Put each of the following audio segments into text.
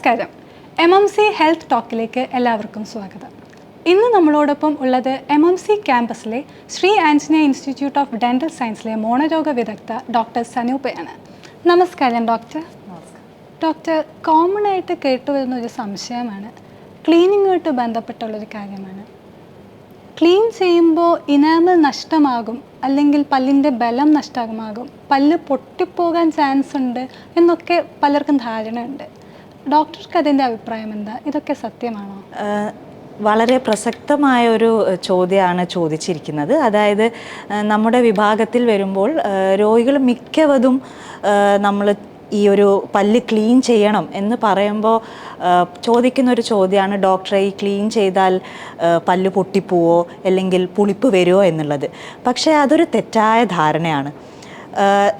നമസ്കാരം. MMC health ടോക്കിലേക്ക് എല്ലാവർക്കും സ്വാഗതം. ഇന്ന് നമ്മളോടൊപ്പം ഉള്ളത് MMC ക്യാമ്പസിലെ Sri Anjaneya institute of dental സയൻസിലെ മോണരോഗ വിദഗ്ധ ഡോക്ടർ സനൂപയാണ്. നമസ്കാരം ഡോക്ടർ. ഡോക്ടർ, കോമൺ ആയിട്ട് കേട്ടുവരുന്ന ഒരു സംശയമാണ്, ക്ലീനിങ്ങുമായിട്ട് ബന്ധപ്പെട്ടുള്ളൊരു കാര്യമാണ്. ക്ലീൻ ചെയ്യുമ്പോൾ ഇനാമൽ നഷ്ടമാകും, അല്ലെങ്കിൽ പല്ലിൻ്റെ ബലം നഷ്ടമാകും, പല്ല് പൊട്ടിപ്പോകാൻ ചാൻസ് ഉണ്ട് എന്നൊക്കെ പലർക്കും ധാരണയുണ്ട്. ഡോക്ടർക്ക് അതിൻ്റെ അഭിപ്രായം എന്താ? ഇതൊക്കെ സത്യമാണോ? വളരെ പ്രസക്തമായ ഒരു ചോദ്യമാണ് ചോദിച്ചിരിക്കുന്നത്. അതായത് നമ്മുടെ വിഭാഗത്തിൽ വരുമ്പോൾ രോഗികൾ മിക്കവതും നമ്മൾ ഈ ഒരു പല്ല് ക്ലീൻ ചെയ്യണം എന്ന് പറയുമ്പോൾ ചോദിക്കുന്നൊരു ചോദ്യമാണ്, ഡോക്ടറെ ഈ ക്ലീൻ ചെയ്താൽ പല്ല് പൊട്ടിപ്പോവോ അല്ലെങ്കിൽ പുളിപ്പ് വരുമോ എന്നുള്ളത്. പക്ഷേ അതൊരു തെറ്റായ ധാരണയാണ്.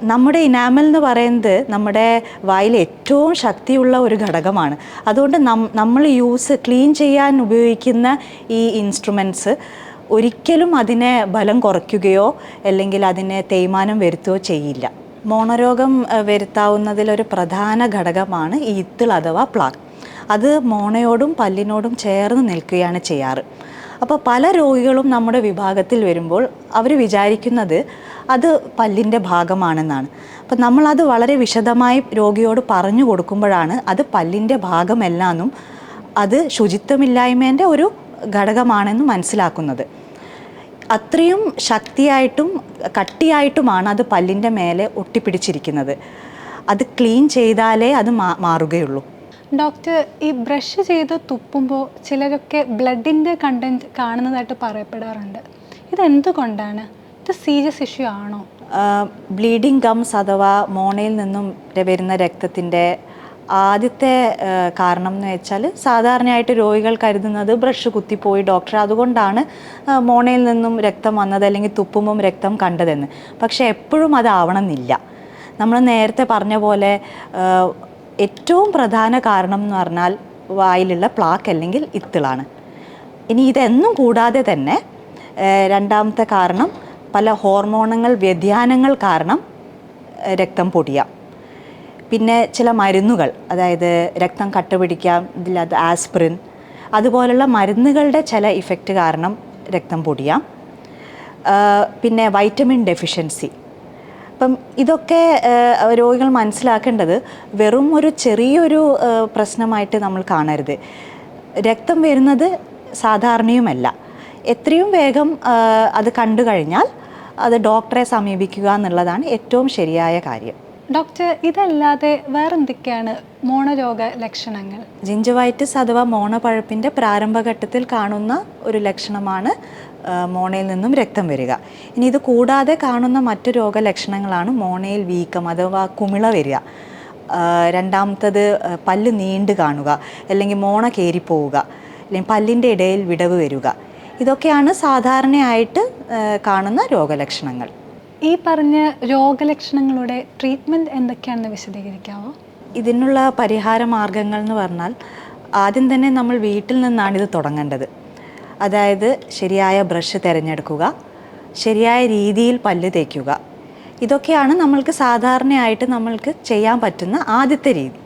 നമ്മുടെ ഇനാമൽ എന്ന് പറയുന്നത് നമ്മുടെ വായിൽ ഏറ്റവും ശക്തിയുള്ള ഒരു ഘടകമാണ്. അതുകൊണ്ട് നമ്മൾ ക്ലീൻ ചെയ്യാൻ ഉപയോഗിക്കുന്ന ഈ ഇൻസ്ട്രുമെൻറ്റ്സ് ഒരിക്കലും അതിനെ ബലം കുറയ്ക്കുകയോ അല്ലെങ്കിൽ അതിനെ തേയ്മാനം വരുത്തുകയോ ചെയ്യില്ല. മോണരോഗം വരുത്താവുന്നതിലൊരു പ്രധാന ഘടകമാണ് ഈ ഇത്തിൾ അഥവാ പ്ലാക്ക്. അത് മോണയോടും പല്ലിനോടും ചേർന്ന് നിൽക്കുകയാണ് ചെയ്യാറ്. അപ്പോൾ പല രോഗികളും നമ്മുടെ വിഭാഗത്തിൽ വരുമ്പോൾ അവർ വിചാരിക്കുന്നത് അത് പല്ലിൻ്റെ ഭാഗമാണെന്നാണ്. അപ്പം നമ്മളത് വളരെ വിശദമായി രോഗിയോട് പറഞ്ഞു കൊടുക്കുമ്പോഴാണ് അത് പല്ലിൻ്റെ ഭാഗമല്ലെന്നും അത് ശുചിത്വമില്ലായ്മേൻ്റെ ഒരു ഘടകമാണെന്ന് മനസ്സിലാക്കുന്നത്. അത്രയും ശക്തിയായിട്ടും കട്ടിയായിട്ടുമാണ് അത് പല്ലിൻ്റെ മേലെ ഒട്ടിപ്പിടിച്ചിരിക്കുന്നത്. അത് ക്ലീൻ ചെയ്താലേ അത് മാറുകയുള്ളൂ. ഡോക്ടർ, ഈ ബ്രഷ് ചെയ്ത് തുപ്പുമ്പോൾ ചിലരൊക്കെ ബ്ലഡിൻ്റെ കണ്ടൻറ്റ് കാണുന്നതായിട്ട് പറയപ്പെടാറുണ്ട്. ഇതെന്തുകൊണ്ടാണ്? ഇത് സീരിയസ് ഇഷ്യൂ ആണോ? ബ്ലീഡിങ് ഗംസ് അഥവാ മോണയിൽ നിന്നും വരുന്ന രക്തത്തിൻ്റെ ആദ്യത്തെ കാരണം എന്ന് വെച്ചാൽ, സാധാരണയായിട്ട് രോഗികൾ കരുതുന്നത് ബ്രഷ് കുത്തിപ്പോയി ഡോക്ടർ, അതുകൊണ്ടാണ് മോണയിൽ നിന്നും രക്തം വന്നത് അല്ലെങ്കിൽ തുപ്പുമ്പം രക്തം കണ്ടതെന്ന്. പക്ഷേ എപ്പോഴും അതാവണമെന്നില്ല. നമ്മൾ നേരത്തെ പറഞ്ഞ പോലെ ഏറ്റവും പ്രധാന കാരണം എന്ന് പറഞ്ഞാൽ വായിലുള്ള പ്ലാക്ക് അല്ലെങ്കിൽ ഇത്തിളാണ്. ഇനി ഇതെന്നും കൂടാതെ തന്നെ രണ്ടാമത്തെ കാരണം പല ഹോർമോണൽ വ്യതിയാനങ്ങൾ കാരണം രക്തം പൊടിയാം. പിന്നെ ചില മരുന്നുകൾ, അതായത് രക്തം കട്ടപിടിക്കാം, ഇതിലത് ആസ്പിരിൻ അതുപോലുള്ള മരുന്നുകളുടെ ചില ഇഫക്റ്റ് കാരണം രക്തം പൊടിയാം. പിന്നെ വൈറ്റമിൻ ഡെഫിഷ്യൻസി. അപ്പം ഇതൊക്കെ രോഗികൾ മനസ്സിലാക്കേണ്ടത് വെറും ഒരു ചെറിയൊരു പ്രശ്നമായിട്ട് നമ്മൾ കാണരുത്. രക്തം വരുന്നത് സാധാരണയുമല്ല. എത്രയും വേഗം അത് കണ്ടു കഴിഞ്ഞാൽ അത് ഡോക്ടറെ സമീപിക്കുക എന്നുള്ളതാണ് ഏറ്റവും ശരിയായ കാര്യം. ഡോക്ടർ, ഇതല്ലാതെ വേറെന്തൊക്കെയാണ് മോണരോഗ ലക്ഷണങ്ങൾ? ജിഞ്ചവൈറ്റിസ് അഥവാ മോണപ്പഴുപ്പിൻ്റെ പ്രാരംഭഘട്ടത്തിൽ കാണുന്ന ഒരു ലക്ഷണമാണ് മോണയിൽ നിന്നും രക്തം വരിക. ഇനി ഇത് കൂടാതെ കാണുന്ന മറ്റു രോഗലക്ഷണങ്ങളാണ് മോണയിൽ വീക്കം അഥവാ കുമിള വരിക, രണ്ടാമത്തത് പല്ല് നീണ്ടു കാണുക, അല്ലെങ്കിൽ മോണ കയറിപ്പോവുക, അല്ലെങ്കിൽ പല്ലിൻ്റെ ഇടയിൽ വിടവ് വരിക. ഇതൊക്കെയാണ് സാധാരണയായിട്ട് കാണുന്ന രോഗലക്ഷണങ്ങൾ. ഈ പറഞ്ഞ രോഗലക്ഷണങ്ങളുടെ ട്രീറ്റ്മെൻറ്റ് എന്തൊക്കെയാണെന്ന് വിശദീകരിക്കാമോ? ഇതിനുള്ള പരിഹാര മാർഗങ്ങൾ എന്ന് പറഞ്ഞാൽ, ആദ്യം തന്നെ നമ്മൾ വീട്ടിൽ നിന്നാണ് ഇത് തുടങ്ങേണ്ടത്. അതായത് ശരിയായ ബ്രഷ് തിരഞ്ഞെടുക്കുക, ശരിയായ രീതിയിൽ പല്ല് തേക്കുക. ഇതൊക്കെയാണ് നമ്മൾക്ക് സാധാരണയായിട്ട് നമ്മൾക്ക് ചെയ്യാൻ പറ്റുന്ന ആദ്യത്തെ രീതി.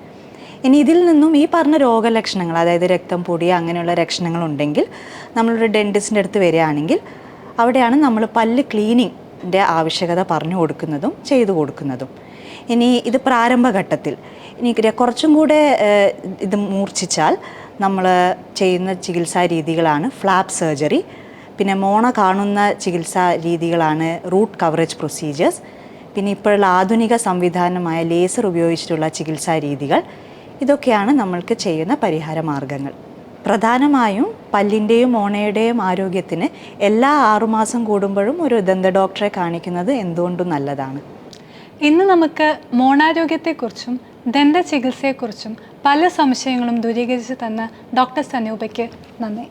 ഇനി ഇതിൽ നിന്നും ഈ പറഞ്ഞ രോഗലക്ഷണങ്ങൾ, അതായത് രക്തം പൊടി അങ്ങനെയുള്ള ലക്ഷണങ്ങളുണ്ടെങ്കിൽ നമ്മളൊരു ഡെൻറ്റിസ്റ്റിൻ്റെ അടുത്ത് വരികയാണെങ്കിൽ അവിടെയാണ് നമ്മൾ പല്ല് ക്ലീനിങ്ങിൻ്റെ ആവശ്യകത പറഞ്ഞു കൊടുക്കുന്നതും ചെയ്തു കൊടുക്കുന്നതും. ഇനി ഇത് പ്രാരംഭഘട്ടത്തിൽ, ഇനി കുറച്ചും കൂടെ ഇത് മൂർച്ഛിച്ചാൽ നമ്മൾ ചെയ്യുന്ന ചികിത്സാ രീതികളാണ് ഫ്ലാപ്പ് സർജറി, പിന്നെ മോണ കാണുന്ന ചികിത്സാ രീതികളാണ് റൂട്ട് കവറേജ് പ്രൊസീജിയേഴ്സ്, പിന്നെ ഇപ്പോഴുള്ള ആധുനിക സംവിധാനമായ ലേസർ ഉപയോഗിച്ചിട്ടുള്ള ചികിത്സാ രീതികൾ. ഇതൊക്കെയാണ് നമ്മൾക്ക് ചെയ്യുന്ന പരിഹാര മാർഗങ്ങൾ. പ്രധാനമായും പല്ലിൻ്റെയും മോണയുടെയും ആരോഗ്യത്തിന് എല്ലാ 6 മാസം കൂടുമ്പോഴും ഒരു ദന്ത ഡോക്ടറെ കാണിക്കുന്നത് എന്തുകൊണ്ടും നല്ലതാണ്. ഇന്ന് നമുക്ക് മോണാരോഗ്യത്തെക്കുറിച്ചും ദന്ത ചികിത്സയെക്കുറിച്ചും പല സംശയങ്ങളും ദൂരീകരിച്ച് തന്ന ഡോക്ടർ സനൂപയ്ക്ക് നന്ദി.